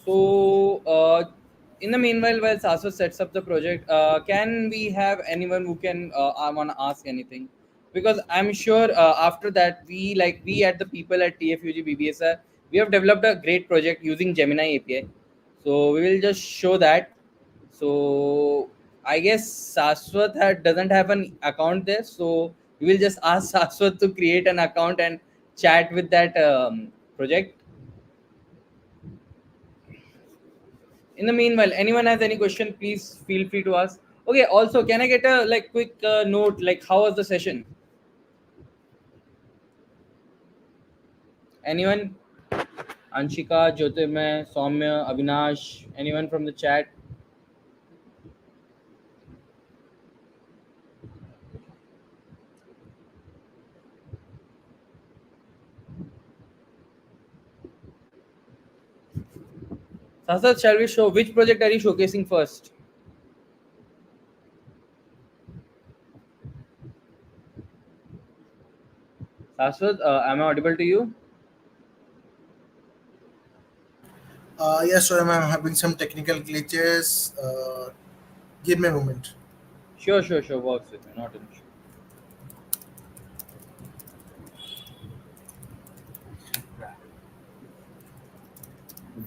So, in the meanwhile, while Saswat sets up the project, can we have anyone who can I want to ask anything? Because I'm sure after that, we at the people at TFUG BBSR, we have developed a great project using Gemini API. So we will just show that. So I guess Saswat doesn't have an account there, so we will just ask Saswat to create an account and chat with that project. In the meanwhile, anyone has any question, please feel free to ask. Okay, also, can I get a like quick note, like how was the session? Anyone? Anshika, Jyotirmay, Soumya, Avinash, anyone from the chat? Sasat, shall we show which project are you showcasing first? Saswat, am I audible to you? Yes, so I'm having some technical glitches. Give me a moment. Sure, sure, sure. Works with me, not an issue.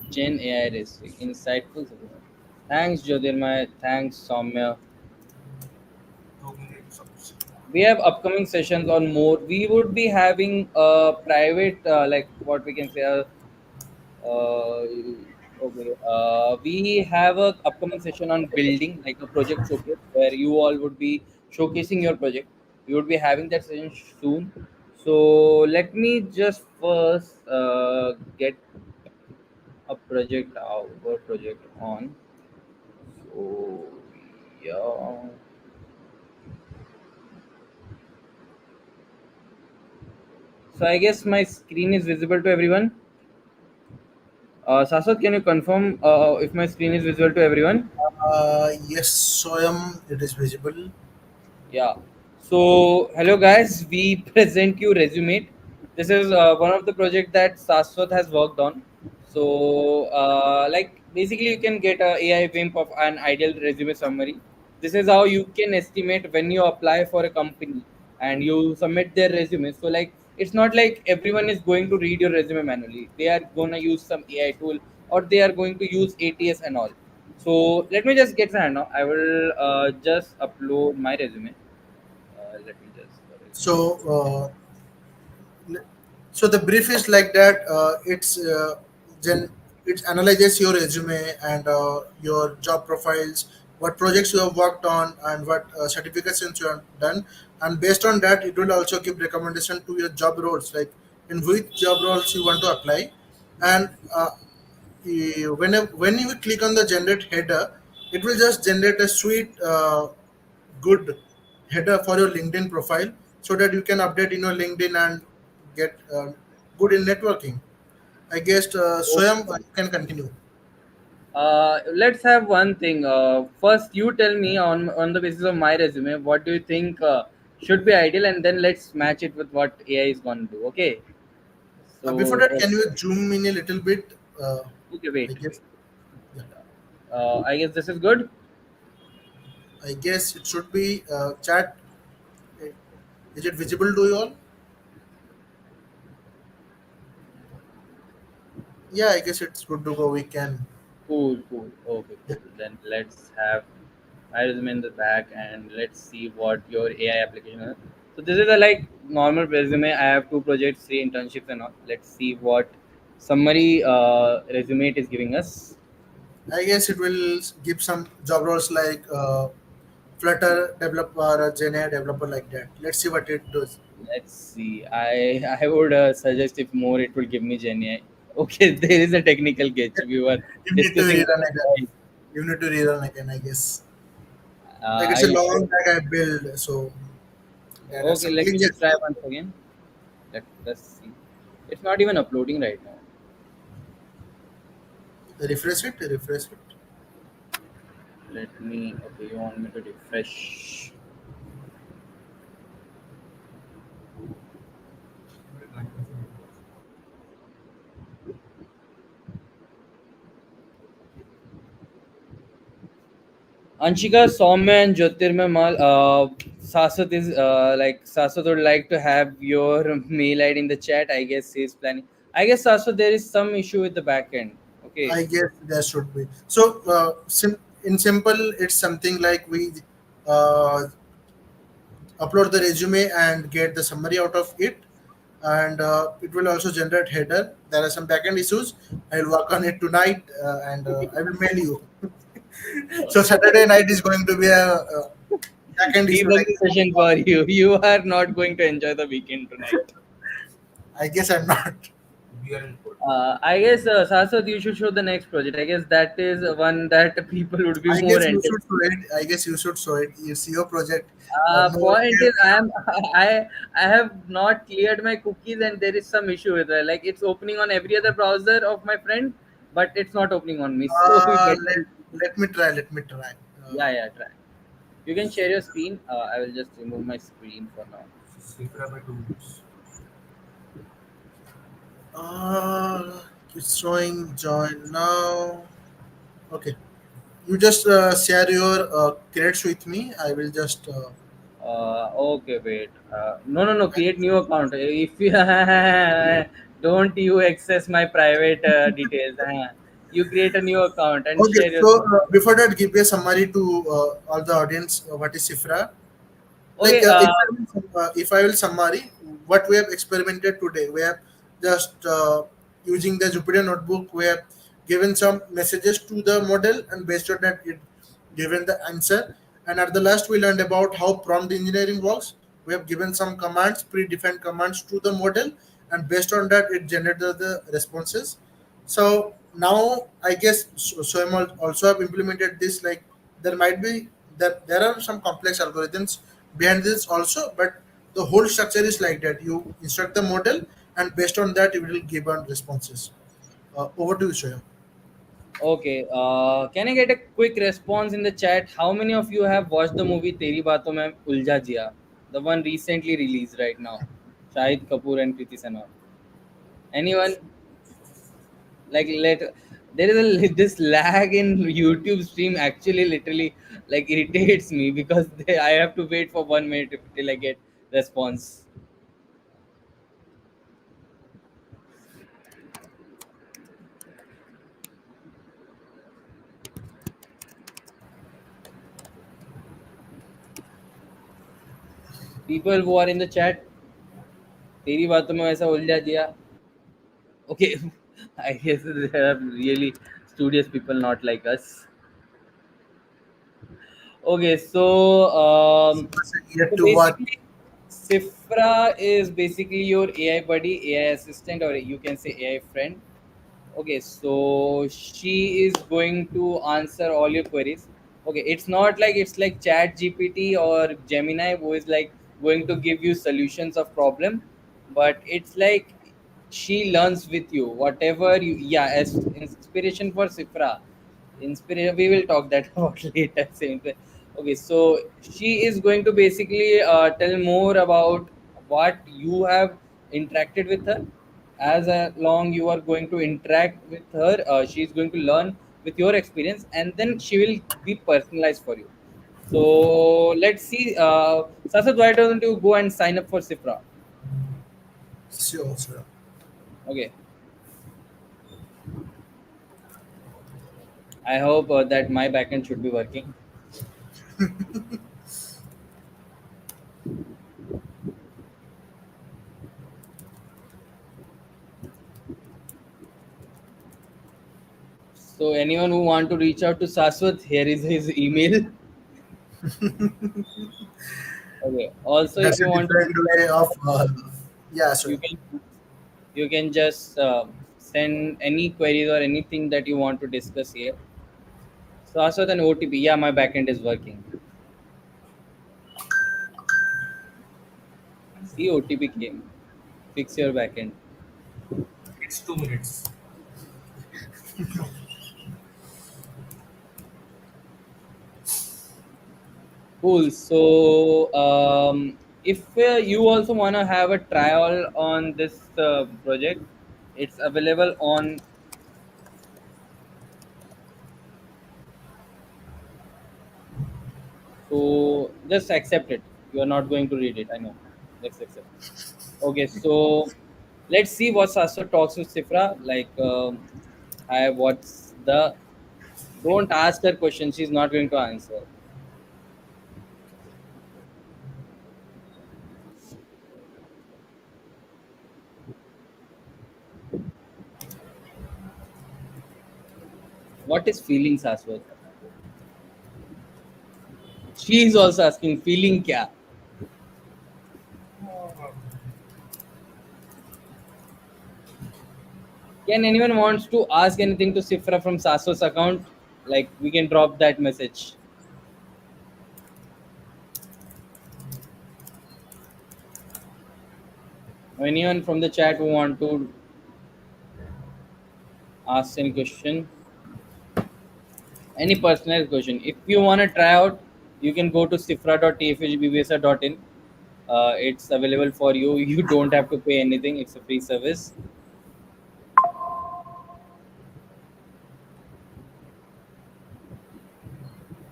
Gen AI Racing, insightful. Thanks, Jyotirmay. Thanks, Soumya. We have upcoming sessions on more. We would be having a private, like what we can say, uh, okay. We have a upcoming session on building, like a project showcase, where you all would be showcasing your project. We would be having that session soon. So let me just first get a project out, or project on. So yeah. So I guess my screen is visible to everyone. Saswat, can you confirm if my screen is visible to everyone? Yes, Soyam, it is visible. Yeah. So, hello guys, we present you Resume. This is one of the project that Saswat has worked on. So, like basically, you can get a AI WIMP of an ideal resume summary. This is how you can estimate when you apply for a company and you submit their resume. So, like it's not like everyone is going to read your resume manually. They are gonna use some AI tool or they are going to use ATS and all. So let me just get started now. I will just upload my resume. Let me just So, resume. so the brief is like that. Gen, it analyzes your resume and your job profiles, what projects you have worked on, and what certifications you have done. And based on that, it will also give recommendation to your job roles, like in which job roles you want to apply. And when you click on the generate header, it will just generate a sweet good header for your LinkedIn profile so that you can update in your LinkedIn and get good in networking. I guess Swayam, Okay. you can continue. Let's have one thing. First, you tell me on the basis of my resume, what do you think should be ideal, and then let's match it with what AI is going to do. Okay. Before So that, can just you zoom in a little bit? okay. I Wait, guess wait. yeah. I guess this is good. I guess it should be chat. Is it visible to you all? Yeah, I guess it's good to go. We can. Cool, cool. Okay, Yeah. cool. Then let's have my resume in the back and let's see what your AI application is. So this is a like normal resume. I have two projects, three internships and all. Let's see what summary resume it is giving us. I guess it will give some job roles like Flutter developer or a Gen AI developer like that. Let's see what it does. Let's see. I would suggest if more it will give me Gen AI. Okay, there is a technical glitch. We were You need to discussing rerun about again. AI. You need to rerun again, I guess. Like Are it's a you sure? long back I build, so There are Okay, some let me just glitches. try once again. Let's see. It's not even uploading right now. Refresh it, refresh it. Let me. Okay, you want me to refresh? Anshika, Soumya, and Jyotirmay Mal. Saswat is like Saswat would like to have your mail ID in the chat. I guess he's planning. I guess Saswat, there is some issue with the backend. Okay. I guess there should be. So, in simple, it's something like we uh, upload the resume and get the summary out of it, and it will also generate header. There are some backend issues. I'll work on it tonight, and I will mail you. So Saturday night is going to be a backend issue. Like, Debugging session for you. You are not going to enjoy the weekend tonight. I guess I'm not. I guess Saswat, you should show the next project. I guess that is one that people would be I more guess you should interested. show it. I guess you should show it. It's your project. No one Point can. is, I have not cleared my cookies and there is some issue with it. Like it's opening on every other browser of my friend, but it's not opening on me. So we better. Let me try. Let me try. Yeah, yeah, try. You can share your screen. I will just remove my screen for now. It's showing join now. Okay. You just share your credits with me. I will just. Okay, wait. No, no, no. Create new account. If you don't you access my private details, you create a new account and Okay. share your So screen. before that, give a summary to all the audience. What is Sifra? Like Okay. if I will summary what we have experimented today, we have just using the Jupyter notebook, we have given some messages to the model, and based on that it given the answer. And at the last we learned about how prompt engineering works. We have given some commands, predefined commands to the model, and based on that it generated the responses. So now I guess SOEM also have implemented this. Like there might be that there are some complex algorithms behind this also, but the whole structure is like that. You instruct the model, and based on that, it will give on responses. Over to you, Shoya. Okay. Can I get a quick response in the chat? How many of you have watched the movie Teri Baaton Mein Ulja Jiya? The one recently released right now. Shahid Kapoor and Kriti Sanon. Anyone? Like there is this lag in YouTube stream actually literally like irritates me because I have to wait for 1 minute till I get response. People who are in the chat, तेरी बातों में वैसा उलझा दिया. Okay, I guess there are really studious people not like us. Okay, Yet so to what? basically, Sifra is basically your AI buddy, AI assistant, or you can say AI friend. Okay, so she is going to answer all your queries. Okay, it's not like it's like Chat GPT or Gemini who is like going to give you solutions of problem, but it's like she learns with you whatever you. Yeah, as inspiration for Sifra. Inspiration. We will talk that about later. Same thing. Okay, so she is going to basically tell more about what you have interacted with her. As long you are going to interact with her, she is going to learn with your experience, and then she will be personalized for you. So let's see. Sasad, why don't you go and sign up for Sifra? Sure, sure. Okay. I hope that my backend should be working. So anyone who want to reach out to Saswat, here is his email. Okay. Also, if That's you a want to different reach out way to of. Saswat, Yeah, you sure. can just send any queries or anything that you want to discuss here. So Aswat and OTP, yeah, my backend is working. See, OTP came. Fix your backend. It's 2 minutes. Cool. So, if you also want to have a trial on this project, it's available on. So, just accept it. You are not going to read it. I know. Let's accept. Okay. So, let's see what Sasha talks with Sifra. Like, what's the. Don't ask her question. She's not going to answer. What is feeling, Saswat? She is also asking, feeling kya? Can anyone wants to ask anything to Sifra from Saso's account? Like we can drop that message. Or anyone from the chat who want to ask any question, any personal question. If you want to try out, you can go to sifra.tfugbvsa.in. It's available for you. You don't have to pay anything. It's a free service.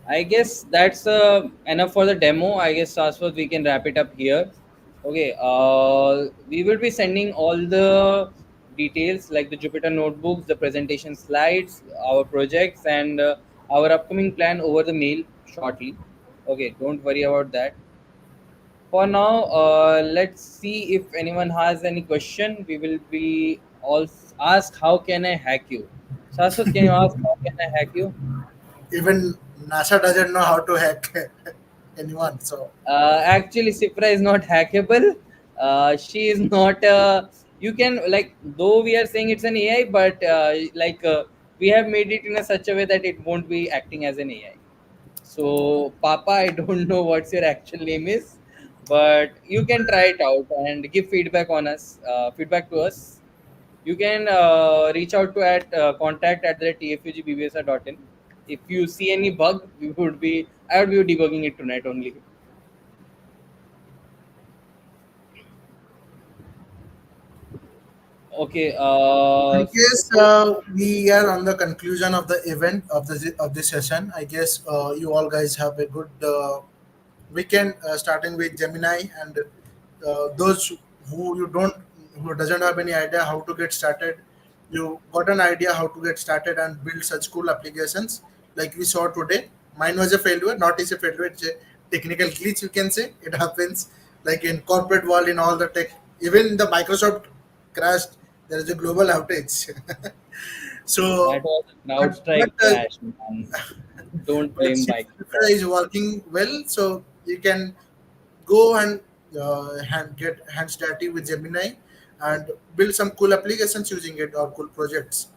I guess that's enough for the demo. I guess Saswat, we can wrap it up here. Okay. We will be sending all the details like the Jupyter notebooks, the presentation slides, our projects, and our upcoming plan over the mail shortly. Okay. Don't worry about that. For now, let's see if anyone has any question. We will be all ask how can I hack you? Saswat, can you ask how can I hack you? Even NASA doesn't know how to hack anyone. So Actually, Sifra is not hackable. She is not. You can like though we are saying it's an AI, but we have made it in a such a way that it won't be acting as an AI. So, Papa, I don't know what's your actual name is, but you can try it out and give feedback on us. Feedback to us. You can reach out to at contact at the tfugbvsa.in. If you see any bug, I would be debugging it tonight only. Okay. I guess we are on the conclusion of the event of this session. I guess you all guys have a good weekend, starting with Gemini, and those who doesn't have any idea how to get started, you got an idea how to get started and build such cool applications like we saw today. Mine was a failure, not is a failure, it's a technical glitch, you can say. It happens like in corporate world, in all the tech, even the Microsoft crashed, there is a global outage. That So was a but CrowdStrike crash, man. Don't but blame Shifra Microsoft. is working well, so you can go and get hands dirty with Gemini and build some cool applications using it or cool projects.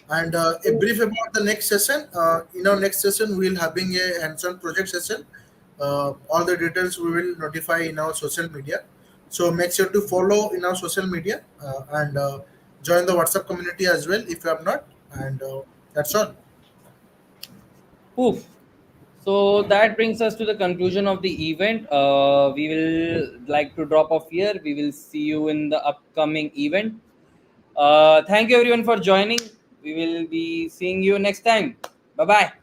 And a brief about the next session. In our next session, we'll having a hands-on project session. All the details we will notify in our social media. So make sure to follow in our social media and join the WhatsApp community as well if you have not. And that's all. Poof. So that brings us to the conclusion of the event. We will like to drop off here. We will see you in the upcoming event. Thank you everyone for joining. We will be seeing you next time. Bye bye.